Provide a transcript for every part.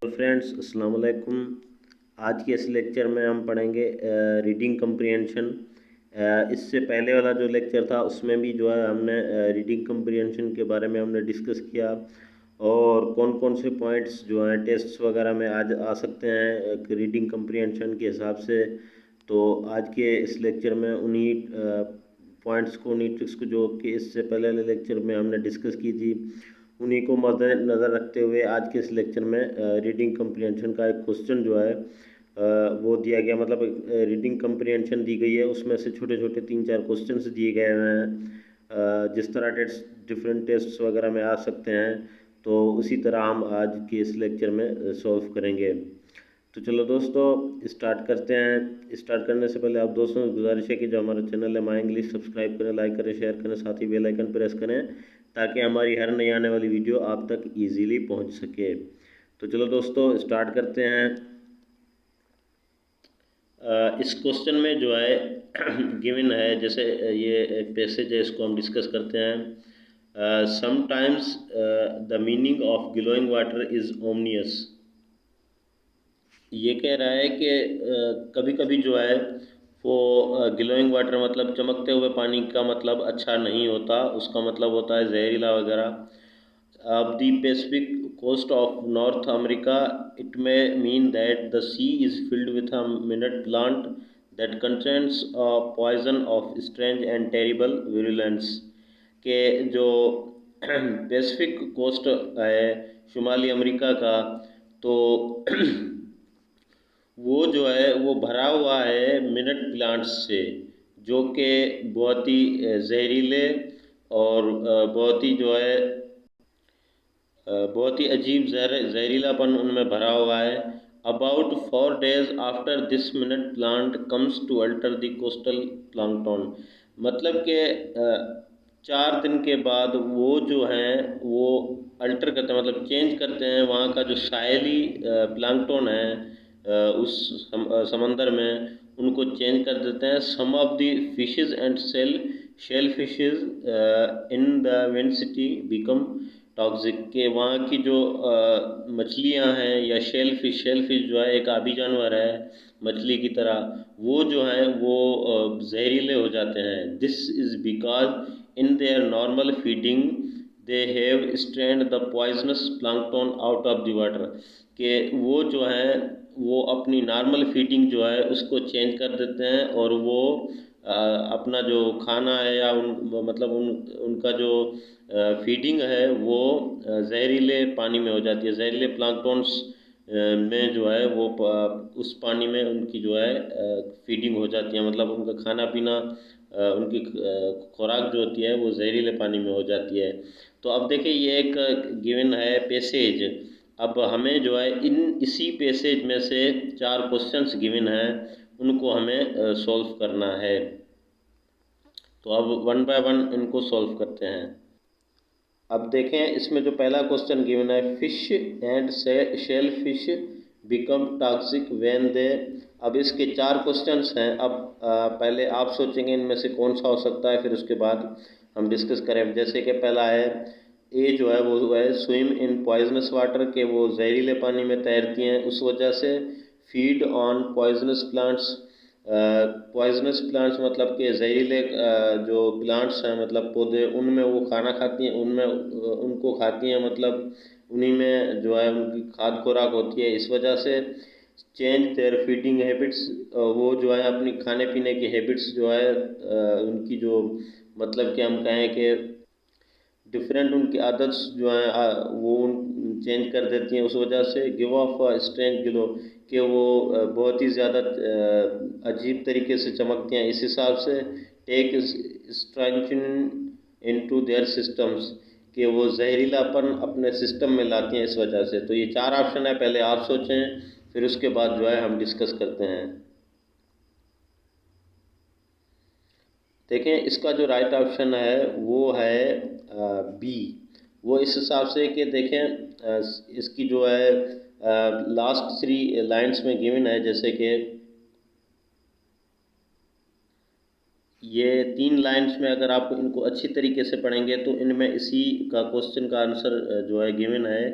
तो फ्रेंड्स अस्सलाम वालेकुम। आज के इस लेक्चर में हम पढ़ेंगे रीडिंग कम्प्रीहेंशन। इससे पहले वाला जो लेक्चर था उसमें भी जो है हमने रीडिंग कम्प्रीहेंशन के बारे में हमने डिस्कस किया और कौन कौन से पॉइंट्स जो हैं टेस्ट्स वगैरह में आज आ सकते हैं रीडिंग कम्प्रीहेंशन के हिसाब से। तो आज के इस लेक्चर में उन्हीं पॉइंट्स को, उन्हीं ट्रिक्स को जो कि इससे पहले वाले लेक्चर में हमने डिस्कस की थी, उन्हीं को मद्देनज़र रखते हुए आज के इस लेक्चर में रीडिंग कम्प्रीहेंशन का एक क्वेश्चन जो है वो दिया गया। मतलब रीडिंग कम्प्रीहेंशन दी गई है, उसमें से छोटे छोटे 3-4 क्वेश्चंस दिए गए हुए हैं। जिस तरह टेस्ट डिफरेंट टेस्ट्स वगैरह में आ सकते हैं, तो उसी तरह हम आज के इस लेक्चर में सॉल्व करेंगे। तो चलो दोस्तों स्टार्ट करते हैं। स्टार्ट करने से पहले आप दोस्तों से गुजारिश है कि जो हमारा चैनल है माई इंग्लिश, सब्सक्राइब करें, लाइक करें, शेयर करें, साथ ही बेल आइकन प्रेस करें ताकि हमारी हर नई आने वाली वीडियो आप तक ईजीली पहुंच सके। तो चलो दोस्तों स्टार्ट करते हैं। इस क्वेश्चन में जो है गिवन है, जैसे ये एक पैसेज है, इसको हम डिस्कस करते हैं। Sometimes the meaning of glowing water is ominous. ये कह रहा है कि कभी कभी जो है वो ग्लोइंग वाटर मतलब चमकते हुए पानी का मतलब अच्छा नहीं होता, उसका मतलब होता है जहरीला वगैरह। Off the Pacific coast of North America it may mean that the sea is filled with a minute plant that contains a poison of strange and terrible virulence. के जो पैसिफिक कोस्ट है शुमाली अमेरिका का, तो वो जो है वो भरा हुआ है मिनट प्लांट्स से, जो कि बहुत ही जहरीले और बहुत ही जो है बहुत ही अजीब जहरीलापन उनमें भरा हुआ है। About 4 days after this minute plant comes to alter the coastal plankton. मतलब कि 4 दिन के बाद वो जो हैं वो अल्टर करते हैं, मतलब चेंज करते हैं वहाँ का जो साहिली प्लांक्टन है समंदर में, उनको चेंज कर देते हैं। Some of the fishes and shellfishes in the wind city become toxic. के वहाँ की जो मछलियाँ हैं या शेल फिश जो है एक आबी जानवर है मछली की तरह, वो जो हैं वो जहरीले हो जाते हैं। This is because in their normal feeding they have strained the poisonous plankton out of the water. कि वो जो है वो अपनी नॉर्मल फीडिंग जो है उसको चेंज कर देते हैं और वो अपना जो खाना है या मतलब उनका जो फीडिंग है वो जहरीले पानी में हो जाती है। जहरीले प्लांक्टन्स में जो है वो उस पानी में उनकी जो है फीडिंग हो जाती है, मतलब उनका खाना पीना उनकी खुराक जो होती है वो जहरीले पानी में हो जाती है। तो अब देखिए ये एक गिवन है पैसेज। अब हमें जो है इसी पैसेज में से 4 क्वेश्चंस गिवन हैं, उनको हमें सॉल्व करना है। तो अब वन बाय वन इनको सॉल्व करते हैं। अब देखें इसमें जो पहला क्वेश्चन गिवन है, fish and shellfish become toxic when they. अब इसके 4 क्वेश्चंस हैं। अब पहले आप सोचेंगे इनमें से कौन सा हो सकता है, फिर उसके बाद हम डिस्कस करें। जैसे कि पहला है ए जो है वो है स्विम इन पॉइजनस वाटर, के वो जहरीले पानी में तैरती हैं उस वजह से। Feed on poisonous plants. Poisonous plants मतलब कि जहरीले जो प्लांट्स हैं मतलब पौधे, उनमें वो खाना खाती हैं, उनमें उनको खाती हैं, मतलब उन्हीं में जो है उनकी खाद खुराक होती है। इस वजह से चेंज देयर फीडिंग हैबिट्स, वो जो है अपनी खाने पीने की हैबिट्स जो है उनकी जो मतलब कि हम कहें कि डिफरेंट उनकी आदत्स जो हैं वो चेंज कर देती हैं। उस वजह से गिव ऑफ स्ट्रेंथ ग्लो, कि वो बहुत ही ज़्यादा अजीब तरीके से चमकती हैं। इस हिसाब से take strengthen into their systems, कि वो जहरीलापन अपने सिस्टम में लाती हैं इस वजह से। तो ये 4 ऑप्शन है, पहले आप सोचें फिर उसके बाद जो है हम डिस्कस करते हैं। देखें इसका जो राइट ऑप्शन है वो है बी। वो इस हिसाब से कि देखें इसकी जो है लास्ट 3 लाइन्स में गिवन है, जैसे कि ये 3 लाइन्स में अगर आप इनको अच्छी तरीके से पढ़ेंगे तो इनमें इसी का क्वेश्चन का आंसर जो है गिवन है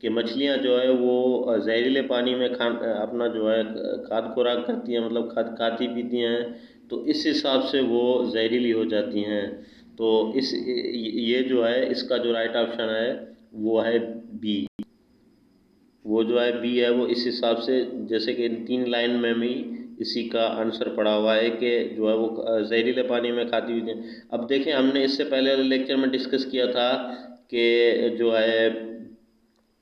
कि मछलियाँ जो है वो जहरीले पानी में अपना जो है खाद्य खुराक करती हैं, मतलब खाती पीती हैं, तो इस हिसाब से वो जहरीली हो जाती हैं। तो ये जो है इसका जो राइट ऑप्शन है वो है बी। वो जो है बी है वो इस हिसाब से, जैसे कि इन 3 लाइन में भी इसी का आंसर पड़ा हुआ है कि जो है वो जहरीले पानी में खाती हुई थी। अब देखें, हमने इससे पहले वाले लेक्चर में डिस्कस किया था कि जो है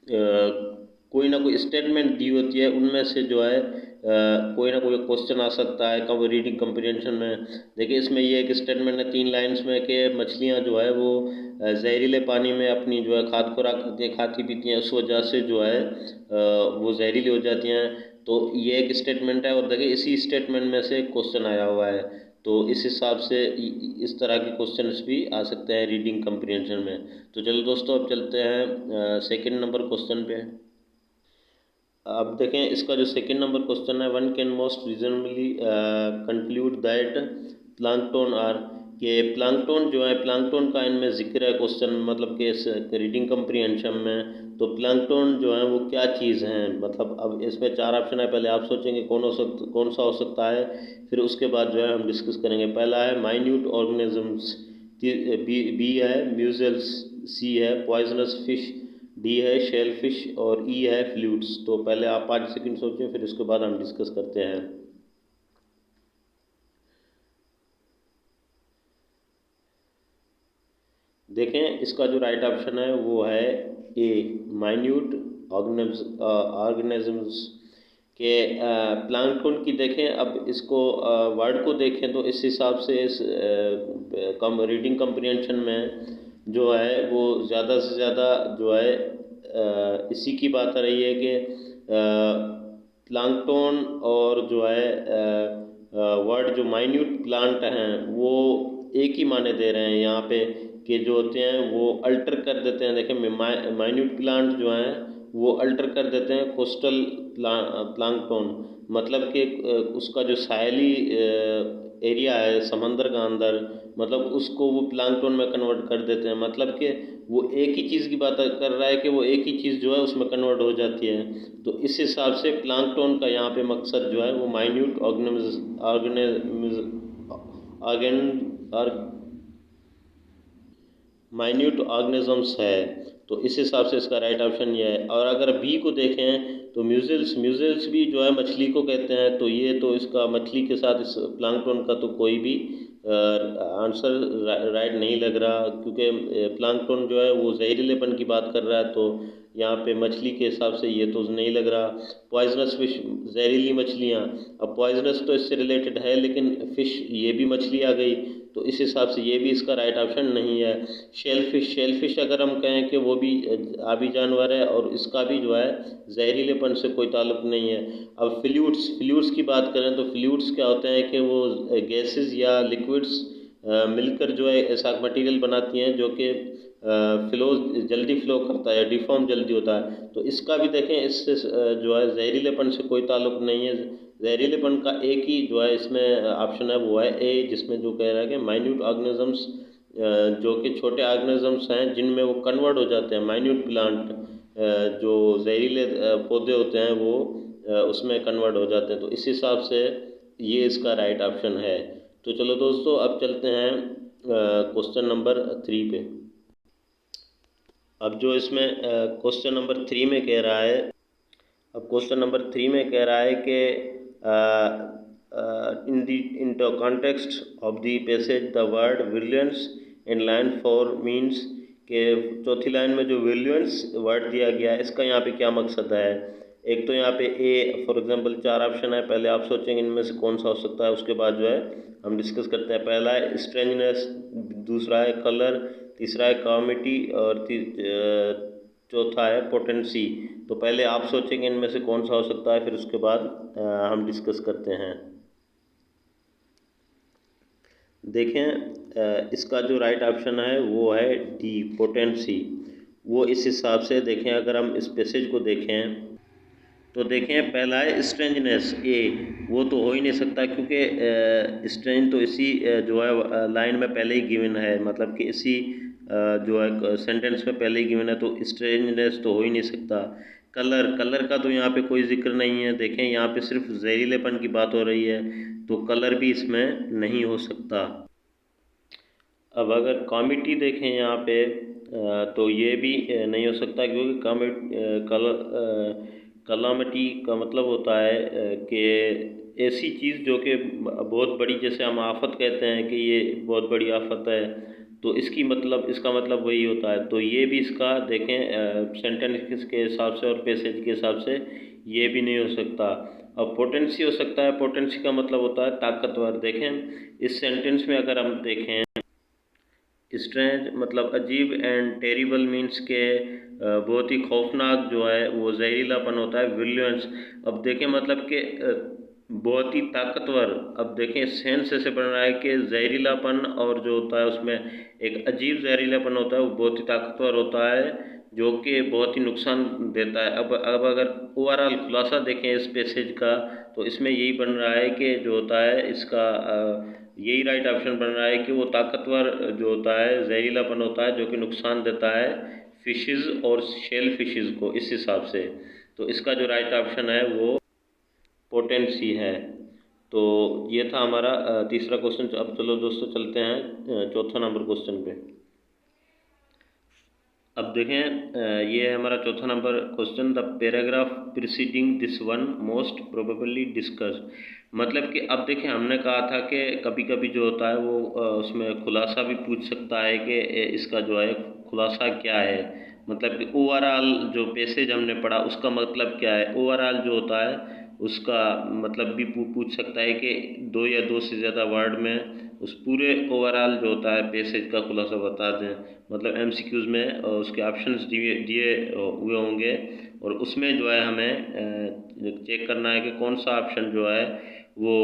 कोई ना कोई स्टेटमेंट दी होती है, उनमें से जो है कोई ना कोई क्वेश्चन आ सकता है कब रीडिंग कम्प्रीहेंशन में। देखिए इसमें ये एक स्टेटमेंट है 3 लाइन्स में कि मछलियाँ जो है वो जहरीले पानी में अपनी जो है खाद्य खुराक करती हैं, खाती पीती हैं, उस वजह से जो है वो जहरीली हो जाती हैं। तो ये एक स्टेटमेंट है, और देखिए इसी स्टेटमेंट में से क्वेश्चन आया हुआ है। तो इस हिसाब से इस तरह के क्वेश्चंस भी आ सकते हैं रीडिंग कम्प्रीहेंशन में। तो चलो दोस्तों, अब चलते हैं सेकंड नंबर क्वेश्चन पे। अब देखें इसका जो सेकंड नंबर क्वेश्चन है, one can most reasonably conclude that plankton are, के प्लांकटन जो है, प्लांकटन का इनमें जिक्र है क्वेश्चन, मतलब कि रीडिंग कम्प्रीहेंशन में। तो प्लांकटन जो है वो क्या चीज़ है, मतलब अब इसमें 4 ऑप्शन है, पहले आप सोचेंगे कौन सा हो सकता है, फिर उसके बाद जो है हम डिस्कस करेंगे। पहला है माइन्यूट ऑर्गेनिजम्स, बी है म्यूजल्स, सी है पॉइजनस फिश, डी है शेल फिश, और ई है फ्लूइड्स। तो पहले आप 5 सेकंड सोचें, फिर उसके बाद हम डिस्कस करते हैं। देखें इसका जो राइट ऑप्शन है वो है ए, माइन्यूट ऑर्गेनिजम्स के प्लांकटन की। देखें अब इसको वर्ड को देखें तो इस हिसाब से इस कम रीडिंग कम्प्रीहेंशन में जो है वो ज़्यादा से ज़्यादा जो है इसी की बात आ रही है कि प्लांकटन, और जो है वर्ड जो माइन्यूट प्लांट हैं वो एक ही माने दे रहे हैं यहाँ पे, कि जो होते हैं वो अल्टर कर देते हैं। देखें माइन्यूट प्लांट जो हैं वो अल्टर कर देते हैं कोस्टल प्लांकटन, मतलब कि उसका जो साहली एरिया है समंदर का अंदर, मतलब उसको वो प्लांकटन में कन्वर्ट कर देते हैं। मतलब कि वो एक ही चीज़ की बात कर रहा है कि वो एक ही चीज़ जो है उसमें कन्वर्ट हो जाती है। तो इस हिसाब से प्लांकटन का यहाँ पे मकसद जो है वो माइन्यूट माइन्यूट ऑर्गेनिजम्स है। तो इस हिसाब से इसका राइट ऑप्शन ये है। और अगर बी को देखें तो म्यूजल्स भी जो है मछली को कहते हैं। तो ये तो इसका मछली के साथ इस प्लांकटन का तो कोई भी आंसर राइट नहीं लग रहा, क्योंकि प्लांकटन जो है वो जहरीलेपन की बात कर रहा है, तो यहाँ पे मछली के हिसाब से ये तो नहीं लग रहा। पॉइजनस फिश, जहरीली मछलियाँ, अब पॉइजनस तो इससे रिलेटेड है, लेकिन फिश ये भी मछली आ गई, तो इस हिसाब से ये भी इसका राइट ऑप्शन नहीं है। शेल फिश अगर हम कहें कि वो भी आबी जानवर है, और इसका भी जो है जहरीलेपन से कोई ताल्लुक नहीं है। अब फ्लूइड्स की बात करें तो फ्लूइड्स क्या होते हैं कि वो गैसेस या लिक्विड्स मिलकर जो है ऐसा मटेरियल बनाती हैं जो कि फ्लो जल्दी फ्लो करता है, डिफॉर्म जल्दी होता है। तो इसका भी देखें, इससे जो है जहरीलेपन से कोई ताल्लुक नहीं है। जहरीलेपन का एक ही जो है इसमें ऑप्शन है वो है ए, जिसमें जो कह रहा है कि माइन्यूट ऑर्गेनिजम्स, जो कि छोटे ऑर्गेनिजम्स हैं जिनमें वो कन्वर्ट हो जाते हैं। माइन्यूट प्लांट जो जहरीले पौधे होते हैं वो उसमें कन्वर्ट हो जाते हैं। तो इस हिसाब से ये इसका राइट ऑप्शन है। तो चलो दोस्तों, अब चलते हैं क्वेश्चन नंबर 3 पे। अब जो इसमें क्वेश्चन नंबर 3 में कह रहा है, अब क्वेश्चन नंबर 3 में कह रहा है कि in the context of the passage the word Williams in line 4 means, के चौथी लाइन में जो विलियंस वर्ड दिया गया है इसका यहाँ पे क्या मकसद है। एक तो यहाँ पे ए, फॉर एग्जांपल 4 ऑप्शन है, पहले आप सोचेंगे इनमें से कौन सा हो सकता है, उसके बाद जो है हम डिस्कस करते हैं। पहला है स्ट्रेंजनेस, दूसरा है कलर, तीसरा है कॉमिटी, और चौथा है पोटेंसी। तो पहले आप सोचेंगे इनमें से कौन सा हो सकता है, फिर उसके बाद हम डिस्कस करते हैं। देखें इसका जो राइट ऑप्शन है वो है डी, पोटेंसी। वो इस हिसाब से देखें, अगर हम इस पैसेज को देखें तो देखें पहला है स्ट्रेंजनेस, ए, वो तो हो ही नहीं सकता, क्योंकि स्ट्रेंज तो इसी जो है लाइन में पहले ही गिवन है, मतलब कि इसी जो है सेंटेंस में पहले ही गिवन है, तो स्ट्रेंजनेस तो हो ही नहीं सकता। कलर का तो यहाँ पे कोई जिक्र नहीं है। देखें यहाँ पे सिर्फ जहरीलेपन की बात हो रही है, तो कलर भी इसमें नहीं हो सकता। अब अगर कॉमिटी देखें यहाँ पे तो ये भी नहीं हो सकता, क्योंकि कलामिटी का मतलब होता है कि ऐसी चीज़ जो कि बहुत बड़ी, जैसे हम आफत कहते हैं कि ये बहुत बड़ी आफत है, तो इसका मतलब वही होता है। तो ये भी इसका देखें सेंटेंस के हिसाब से और पैसेज के हिसाब से ये भी नहीं हो सकता। अब पोटेंसी हो सकता है। पोटेंसी का मतलब होता है ताकतवर। देखें इस सेंटेंस में अगर हम देखें, स्ट्रेंज मतलब अजीब, एंड टेरिबल मीन्स के बहुत ही खौफनाक जो है वो जहरीलापन होता है, विरुलेंस। अब देखें मतलब कि बहुत ही ताकतवर। अब देखें सेंस ऐसे बन रहा है कि जहरीलापन और जो होता है उसमें एक अजीब जहरीलापन होता है, वो बहुत ही ताकतवर होता है, जो कि बहुत ही नुकसान देता है। अब अगर ओवरऑल खुलासा देखें इस पैसेज का, तो इसमें यही बन रहा है कि जो होता है इसका यही राइट ऑप्शन बन रहा है कि वो ताकतवर जो होता है जहरीलापन होता है, जो कि नुकसान देता है फिशेस और शेल फिशेस को, इस हिसाब से। तो इसका जो राइट ऑप्शन है वो पोटेंसी है। तो ये था हमारा तीसरा क्वेश्चन। अब चलो दोस्तों चलते हैं चौथा नंबर क्वेश्चन पे। अब देखें ये है हमारा चौथा number question. The paragraph preceding this one most probably discussed. मतलब कि अब देखें हमने कहा था कि कभी कभी जो होता है वो उसमें खुलासा भी पूछ सकता है कि इसका जो है खुलासा क्या है। मतलब कि ओवरऑल जो पैसेज हमने पढ़ा उसका मतलब क्या है। ओवरऑल जो होता है उसका मतलब भी पूछ सकता है कि दो या दो से ज़्यादा वर्ड में उस पूरे ओवरऑल जो होता है पैसेज का खुलासा बता दें। मतलब एमसीक्यूज़ में उसके ऑप्शंस दिए दिए हुए होंगे, और उसमें जो है हमें चेक करना है कि कौन सा ऑप्शन जो है वो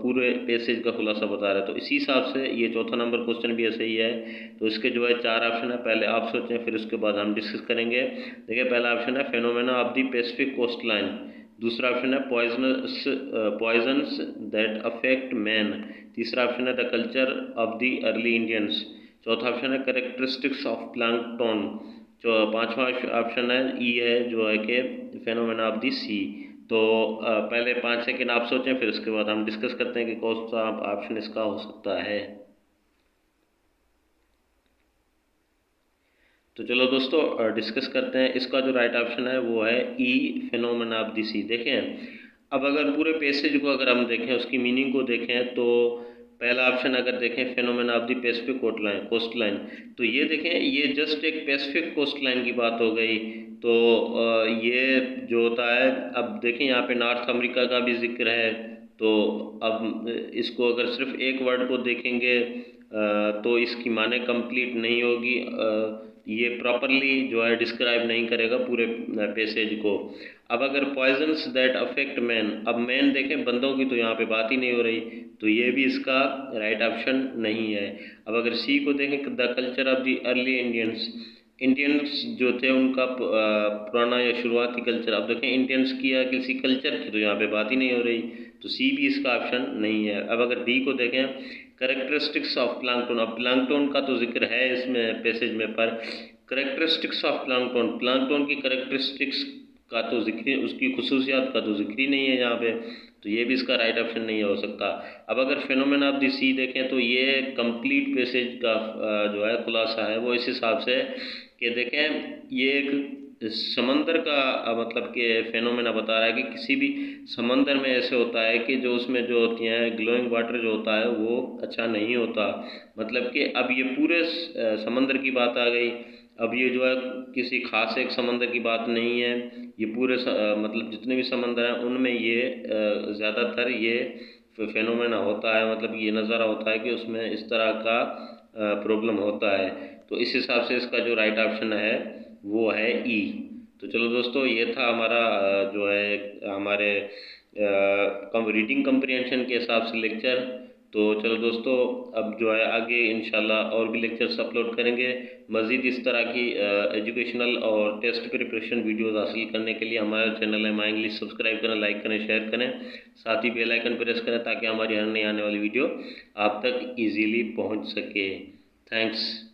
पूरे पैसेज का खुलासा बता रहा है। तो इसी हिसाब से ये चौथा नंबर क्वेश्चन भी ऐसे ही है। तो इसके जो है चार ऑप्शन है, पहले आप सोचें फिर उसके बाद हम डिस्कस करेंगे। देखिए पहला ऑप्शन है phenomena of the Pacific coastline. दूसरा ऑप्शन है पॉइजन्स दैट अफेक्ट मैन। तीसरा ऑप्शन है the culture of the early Indians. चौथा ऑप्शन है कैरेक्टरिस्टिक्स ऑफ प्लैंकटन। जो पांचवा ऑप्शन है ई है जो है कि फेनोमेना ऑफ द सी। तो पहले 5 सेकंड आप सोचें, फिर उसके बाद हम डिस्कस करते हैं कि कौन सा ऑप्शन इसका हो सकता है। तो चलो दोस्तों डिस्कस करते हैं। इसका जो राइट ऑप्शन है वो है ई, फेनोमेना ऑफ द सी। देखें अब अगर पूरे पैसेज को अगर हम देखें, उसकी मीनिंग को देखें, तो पहला ऑप्शन अगर देखें phenomena of the Pacific coastline, तो ये देखें ये जस्ट एक पैसिफिक कोस्ट लाइन की बात हो गई। तो ये जो होता है, अब देखें यहाँ पे नॉर्थ अमेरिका का भी जिक्र है। तो अब इसको अगर सिर्फ एक वर्ड को देखेंगे तो इसकी माने कंप्लीट नहीं होगी। ये प्रॉपरली जो है डिस्क्राइब नहीं करेगा पूरे पैसेज को। अब अगर पॉइजन्स दैट अफेक्ट मैन, अब मैन देखें बंदों की तो यहाँ पे बात ही नहीं हो रही, तो ये भी इसका राइट ऑप्शन नहीं है। अब अगर सी को देखें the culture of the early Indians जो थे उनका पुराना या शुरुआती कल्चर, अब देखें इंडियंस की या किसी कल्चर की तो यहाँ पे बात ही नहीं हो रही, तो सी भी इसका ऑप्शन नहीं है। अब अगर डी को देखें करेक्टरिस्टिक्स ऑफ प्लैंकटन, अब प्लैंकटन का तो जिक्र है इसमें पैसेज में, पर करेक्टरिस्टिक्स ऑफ प्लैंकटन की करेक्टरिस्टिक्स का तो जिक्र, उसकी खुसूसियात का तो जिक्र ही नहीं है यहाँ पे, तो ये भी इसका राइट ऑप्शन नहीं हो सकता। अब अगर फेनोमेना ऑफ द सी देखें, तो ये कंप्लीट पैसेज का जो है खुलासा है वो इस हिसाब से कि देखें ये एक समंदर का मतलब कि फेनोमेना बता रहा है कि किसी भी समंदर में ऐसे होता है कि जो उसमें जो होती हैं ग्लोइंग वाटर जो होता है वो अच्छा नहीं होता। मतलब कि अब ये पूरे समंदर की बात आ गई। अब ये जो है किसी खास एक समंदर की बात नहीं है, ये पूरे मतलब जितने भी समंदर हैं उनमें ये ज़्यादातर ये फेनोमेना होता है। मतलब ये नज़ारा होता है कि उसमें इस तरह का प्रॉब्लम होता है। तो इस हिसाब से इसका जो राइट ऑप्शन है वो है ई। तो चलो दोस्तों ये था हमारा जो है हमारे रीडिंग कम्प्रीहेंशन के हिसाब से लेक्चर। तो चलो दोस्तों अब जो है आगे इंशाल्लाह और भी लेक्चर्स अपलोड करेंगे। मज़ीद इस तरह की एजुकेशनल और टेस्ट प्रिपरेशन वीडियोस हासिल करने के लिए हमारा चैनल है माई इंग्लिश, सब्सक्राइब करें, लाइक करें, शेयर करें, साथ ही बेल आइकन प्रेस करें ताकि हमारी हर नई आने वाली वीडियो आप तक ईजीली पहुँच सके। थैंक्स।